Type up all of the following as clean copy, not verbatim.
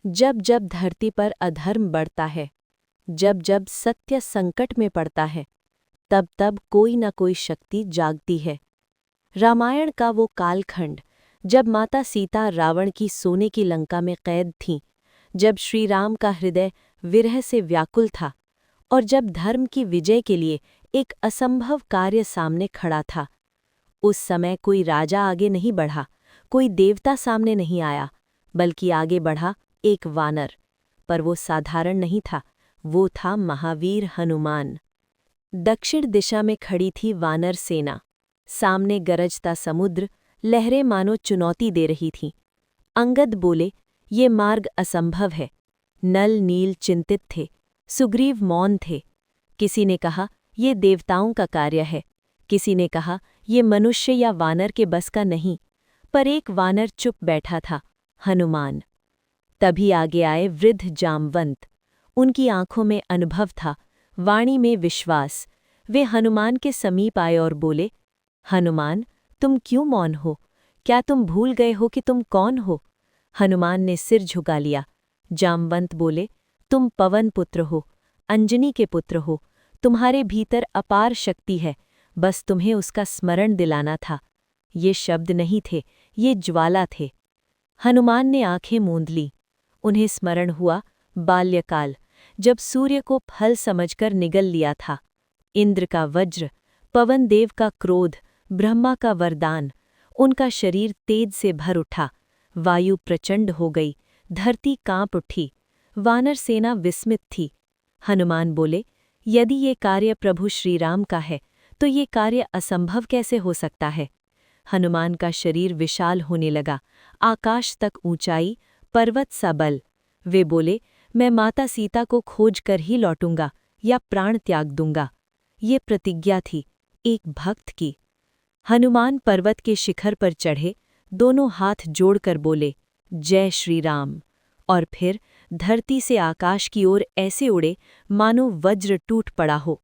जब जब धरती पर अधर्म बढ़ता है, जब जब सत्य संकट में पड़ता है, तब तब कोई न कोई शक्ति जागती है। रामायण का वो कालखंड जब माता सीता रावण की सोने की लंका में कैद थीं, जब श्री राम का हृदय विरह से व्याकुल था और जब धर्म की विजय के लिए एक असंभव कार्य सामने खड़ा था, उस समय कोई राजा आगे नहीं बढ़ा, कोई देवता सामने नहीं आया, बल्कि आगे बढ़ा एक वानर। पर वो साधारण नहीं था, वो था महावीर हनुमान। दक्षिण दिशा में खड़ी थी वानर सेना। सामने गरजता समुद्र, लहरें मानो चुनौती दे रही थीं। अंगद बोले, ये मार्ग असंभव है। नल नील चिंतित थे, सुग्रीव मौन थे। किसी ने कहा, ये देवताओं का कार्य है। किसी ने कहा, ये मनुष्य या वानर के बस का नहीं। पर एक वानर चुप बैठा था, हनुमान। तभी आगे आए वृद्ध जामवंत। उनकी आंखों में अनुभव था, वाणी में विश्वास। वे हनुमान के समीप आए और बोले, हनुमान, तुम क्यों मौन हो? क्या तुम भूल गए हो कि तुम कौन हो? हनुमान ने सिर झुका लिया। जामवंत बोले, तुम पवन पुत्र हो, अंजनी के पुत्र हो। तुम्हारे भीतर अपार शक्ति है, बस तुम्हें उसका स्मरण दिलाना था। ये शब्द नहीं थे, ये ज्वाला थे। हनुमान ने आंखें मूंद लीं। उन्हें स्मरण हुआ बाल्यकाल, जब सूर्य को फल समझकर निगल लिया था। इंद्र का वज्र, पवन देव का क्रोध, ब्रह्मा का वरदान। उनका शरीर तेज से भर उठा। वायु प्रचंड हो गई, धरती कांप उठी। वानर सेना विस्मित थी। हनुमान बोले, यदि ये कार्य प्रभु श्रीराम का है, तो ये कार्य असंभव कैसे हो सकता है? हनुमान का शरीर विशाल होने लगा, आकाश तक ऊंचाई, पर्वत सा बल। वे बोले, मैं माता सीता को खोज कर ही लौटूंगा या प्राण त्याग दूंगा। ये प्रतिज्ञा थी, एक भक्त की। हनुमान पर्वत के शिखर पर चढ़े, दोनों हाथ जोड़कर बोले, जय श्री राम। और फिर धरती से आकाश की ओर ऐसे उड़े मानो वज्र टूट पड़ा हो।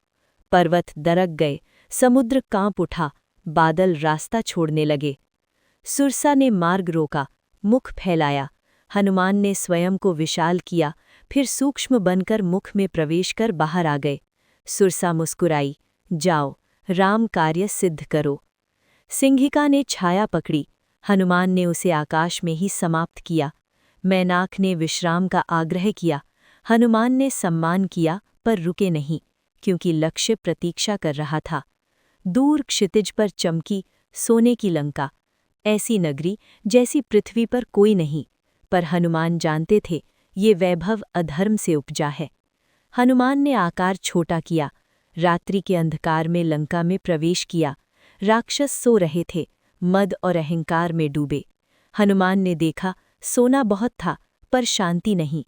पर्वत दरक गए, समुद्र कांप उठा, बादल रास्ता छोड़ने लगे। सुरसा ने मार्ग रोका, मुख फैलाया। हनुमान ने स्वयं को विशाल किया, फिर सूक्ष्म बनकर मुख में प्रवेश कर बाहर आ गए। सुरसा मुस्कुराई, जाओ, राम कार्य सिद्ध करो। सिंहिका ने छाया पकड़ी, हनुमान ने उसे आकाश में ही समाप्त किया। मैनाक ने विश्राम का आग्रह किया, हनुमान ने सम्मान किया पर रुके नहीं, क्योंकि लक्ष्य प्रतीक्षा कर रहा था। दूर क्षितिज पर चमकी सोने की लंका, ऐसी नगरी जैसी पृथ्वी पर कोई नहीं। पर हनुमान जानते थे, ये वैभव अधर्म से उपजा है। हनुमान ने आकार छोटा किया, रात्रि के अंधकार में लंका में प्रवेश किया। राक्षस सो रहे थे, मद और अहंकार में डूबे। हनुमान ने देखा, सोना बहुत था, पर शांति नहीं।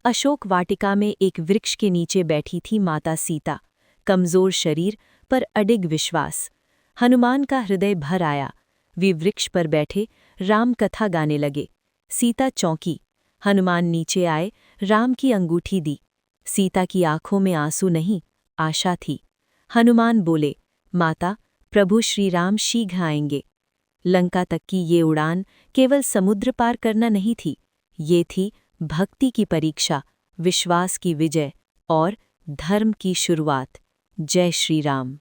अशोक वाटिका में एक वृक्ष के नीचे बैठी थी माता सीता, कमजोर शरीर पर अडिग विश्वास। हनुमान का हृदय भर आया। वे वृक्ष पर बैठे राम कथा गाने लगे। सीता चौंकी। हनुमान नीचे आए, राम की अंगूठी दी। सीता की आंखों में आंसू नहीं, आशा थी। हनुमान बोले, माता, प्रभु श्री राम शीघ्र आएंगे। लंका तक की ये उड़ान केवल समुद्र पार करना नहीं थी, ये थी भक्ति की परीक्षा, विश्वास की विजय और धर्म की शुरुआत। जय श्री राम।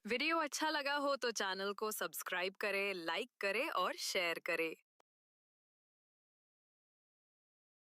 वीडियो अच्छा लगा हो तो चैनल को सब्सक्राइब करें, लाइक करें और शेयर करें।